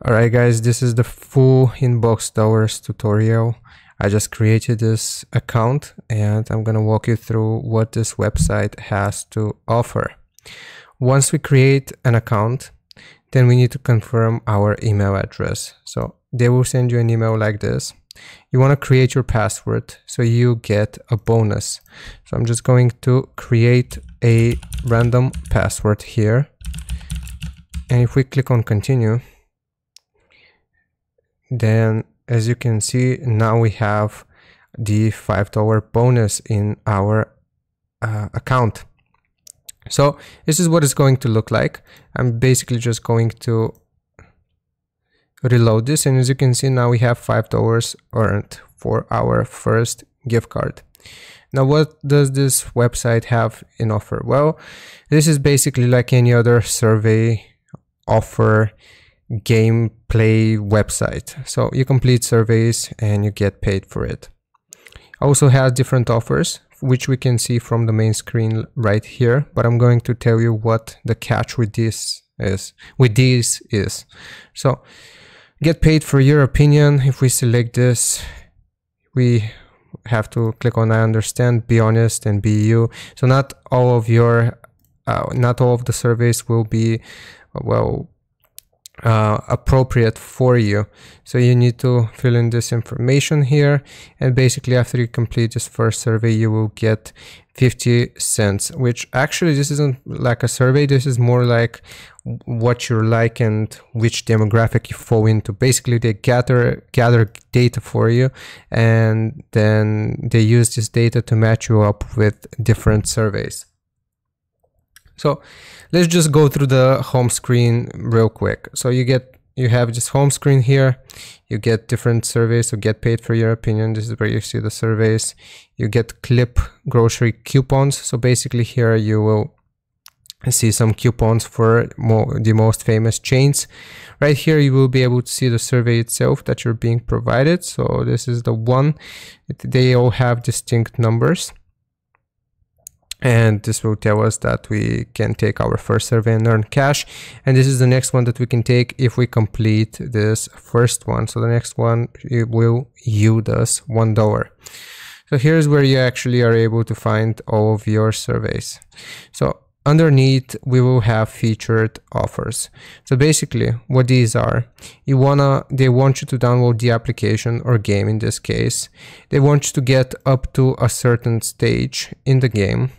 Alright guys, this is the full InboxDollars tutorial. I just created this account and I'm gonna walk you through what this website has to offer. Once we create an account, then we need to confirm our email address. So they will send you an email like this. You want to create your password so you get a bonus. So I'm just going to create a random password here. And if we click on continue, then as you can see, now we have the $5 bonus in our account. So this is what it's going to look like. I'm basically just going to reload this, and as you can see, now we have $5 earned for our first gift card. Now, what does this website have in offer? Well, this is basically like any other survey offer gameplay website. So you complete surveys and you get paid for it. Also has different offers, which we can see from the main screen right here, but I'm going to tell you what the catch with this is. So get paid for your opinion. If we select this, we have to click on I understand, be honest, and be you. So not all of the surveys will be appropriate for you. So you need to fill in this information here, and basically after you complete this first survey, you will get 50 cents, which actually this isn't like a survey. This is more like what you're like and which demographic you fall into. Basically they gather data for you, and then they use this data to match you up with different surveys. So let's just go through the home screen real quick. So you have this home screen here. You get different surveys, so get paid for your opinion. This is where you see the surveys. You get clip grocery coupons. So basically here you will see some coupons for the most famous chains. Right here you will be able to see the survey itself that you're being provided. So this is the one. They all have distinct numbers. And this will tell us that we can take our first survey and earn cash. And this is the next one that we can take if we complete this first one. So the next one, it will yield us $1. So here's where you actually are able to find all of your surveys. So underneath, we will have featured offers. So basically what these are, they want you to download the application or game in this case. They want you to get up to a certain stage in the game.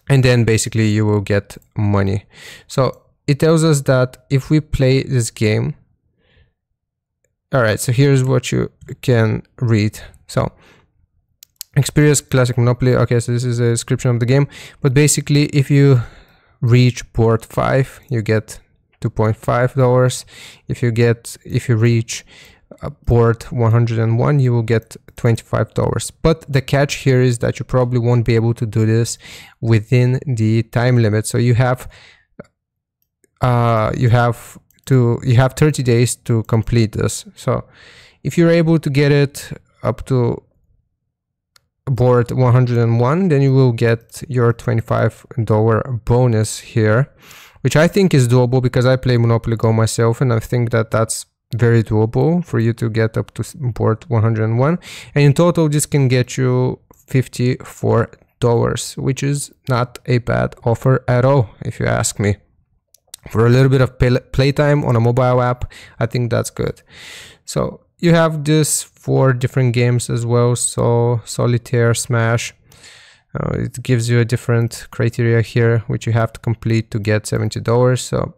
And then basically you will get money. So it tells us that if we play this game, all right, so here's what you can read. So experience classic Monopoly. Okay, so this is a description of the game, but basically if you reach board 5, you get $2.5. If you reach board 101, you will get $25. But the catch here is that you probably won't be able to do this within the time limit. So you have 30 days to complete this. So if you're able to get it up to board 101, then you will get your $25 bonus here, which I think is doable because I play Monopoly Go myself, and I think that that's very doable for you to get up to board 101. And in total, this can get you $54, which is not a bad offer at all, if you ask me. For a little bit of playtime on a mobile app, I think that's good. So you have this for different games as well. So Solitaire, Smash. It gives you a different criteria here, which you have to complete to get $70. So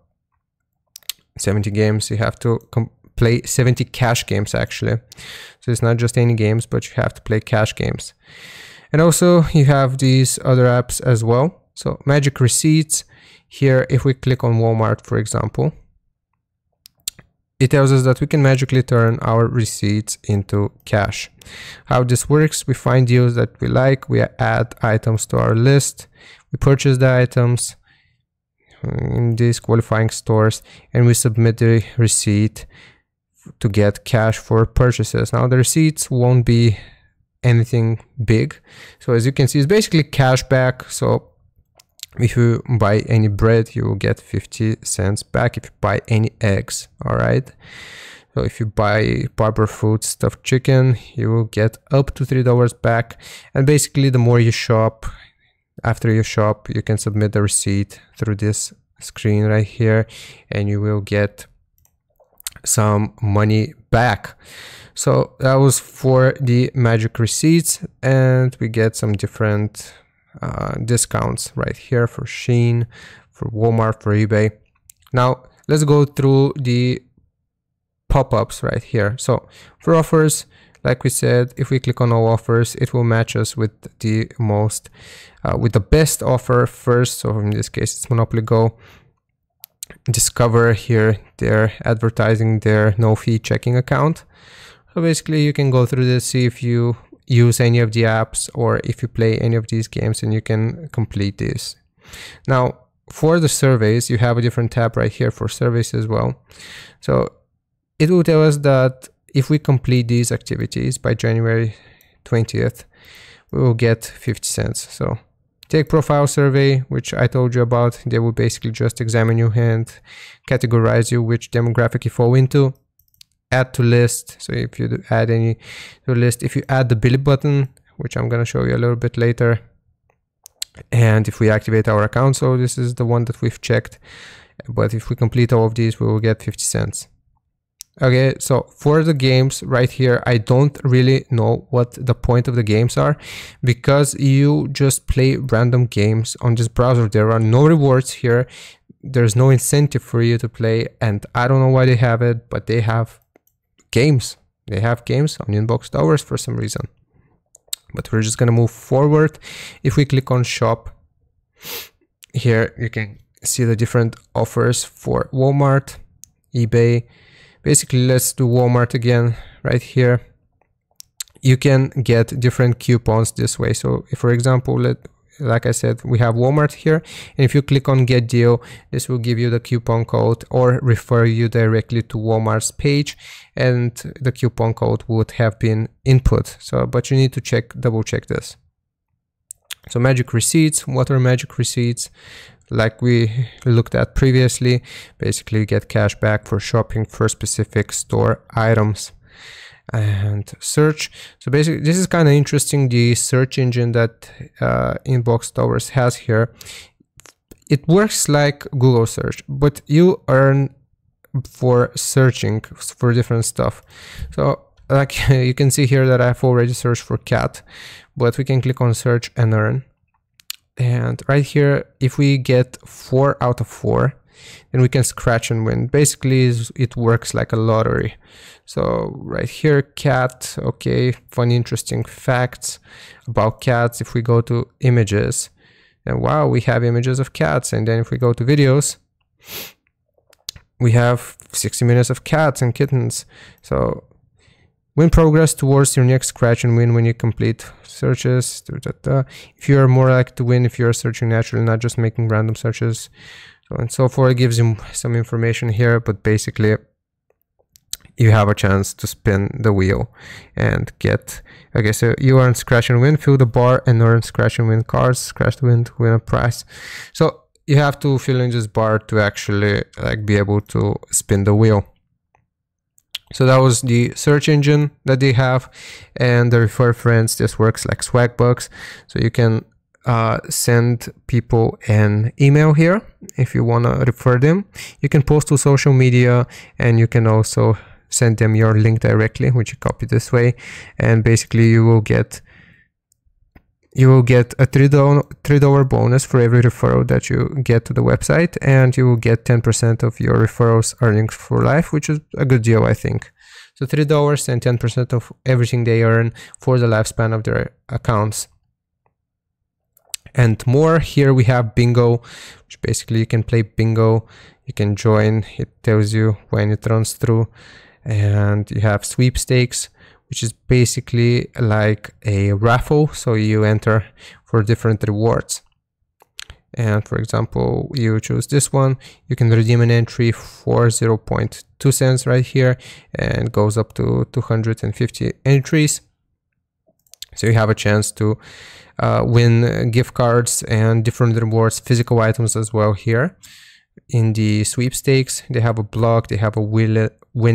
70 games, you have to play 70 cash games actually. So it's not just any games, but you have to play cash games. And also you have these other apps as well. So magic receipts here, if we click on Walmart, for example, it tells us that we can magically turn our receipts into cash. How this works, we find deals that we like, we add items to our list, we purchase the items in these qualifying stores, and we submit the receipt to get cash for purchases. Now the receipts won't be anything big. So as you can see, it's basically cash back. So If you buy any bread, you will get 50 cents back. If you buy any eggs, all right. So if you buy barber food stuffed chicken, you will get up to $3 back. And basically, the more you shop, after you shop, you can submit the receipt through this screen right here, and you will get some money back. So that was for the magic receipts, and we get some different discounts right here for Shein, for Walmart, for eBay. Now let's go through the pop-ups right here. So for offers, like we said, if we click on all offers, it will match us with the most with the best offer first. So in this case, it's Monopoly Go. Discover here their advertising their no fee checking account. So basically you can go through this, see if you use any of the apps or if you play any of these games, and you can complete this. Now for the surveys, you have a different tab right here for surveys as well. So it will tell us that if we complete these activities by January 20th, we will get 50 cents. So take profile survey, which I told you about. They will basically just examine you and categorize you which demographic you fall into. Add to list. So if you add any to list, if you add the Billy button, which I'm going to show you a little bit later, and if we activate our account, so this is the one that we've checked, but if we complete all of these, we will get 50 cents. Okay, so for the games right here, I don't really know what the point of the games are, because you just play random games on this browser. There are no rewards here. There's no incentive for you to play, and I don't know why they have it, but they have games. They have games on InboxDollars for some reason. But we're just gonna move forward. If we click on shop, here you can see the different offers for Walmart, eBay. Basically, let's do Walmart again right here. You can get different coupons this way. So if, for example, like I said, we have Walmart here, and if you click on get deal, this will give you the coupon code or refer you directly to Walmart's page, and the coupon code would have been input. So, but you need to double check this. So magic receipts, what are magic receipts? Like we looked at previously, basically you get cash back for shopping for specific store items. And search, so basically this is kind of interesting, the search engine that InboxDollars has here. It works like Google search, but you earn for searching for different stuff. So like you can see here that I've already searched for cat, but we can click on search and earn. And right here, if we get 4 out of 4, then we can scratch and win. Basically, it works like a lottery. So right here, cat, okay, funny, interesting facts about cats. If we go to images, and wow, we have images of cats. And then if we go to videos, we have 60 minutes of cats and kittens. So win progress towards your next scratch and win when you complete searches. If you are more likely to win if you are searching naturally, not just making random searches, so and so forth. It gives you some information here, but basically you have a chance to spin the wheel and get, okay, so you earn scratch and win, fill the bar and earn scratch and win cards, scratch to win a prize. So you have to fill in this bar to actually like be able to spin the wheel. So that was the search engine that they have, and the refer friends, this works like swag bucks. So you can send people an email here if you want to refer them. You can post to social media, and you can also send them your link directly, which you copy this way, and basically you will get a $3 bonus for every referral that you get to the website, and you will get 10% of your referrals earnings for life, which is a good deal, I think. So $3 and 10% of everything they earn for the lifespan of their accounts. And more, here we have bingo, which basically you can play bingo. You can join, it tells you when it runs through, and you have sweepstakes, which is basically like a raffle. So you enter for different rewards. And for example, you choose this one, you can redeem an entry for 0.2 cents right here, and it goes up to 250 entries. So you have a chance to win gift cards and different rewards, physical items as well here. In the sweepstakes, they have a blog, they have a win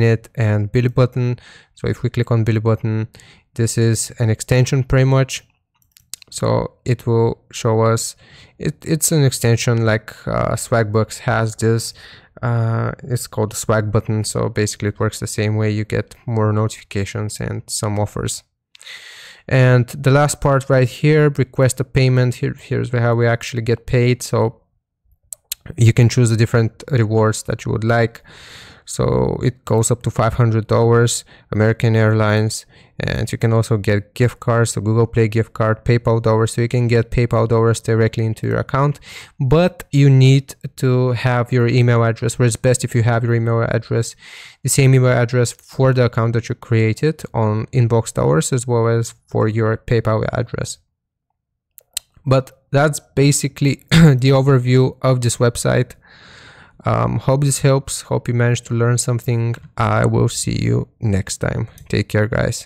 it and Billy button. So if we click on Billy button, this is an extension pretty much. So it will show us, it's an extension like Swagbucks has this. It's called the swag button. So basically it works the same way. You get more notifications and some offers. And the last part right here, request a payment. Here's how we actually get paid. So you can choose the different rewards that you would like. So it goes up to $500, American Airlines, and you can also get gift cards, so Google Play gift card, PayPal dollars, so you can get PayPal dollars directly into your account, but you need to have your email address, where it's best if you have your email address, the same email address for the account that you created on InboxDollars, as well as for your PayPal address. But that's basically the overview of this website. Hope this helps. Hope you managed to learn something. I will see you next time. Take care, guys.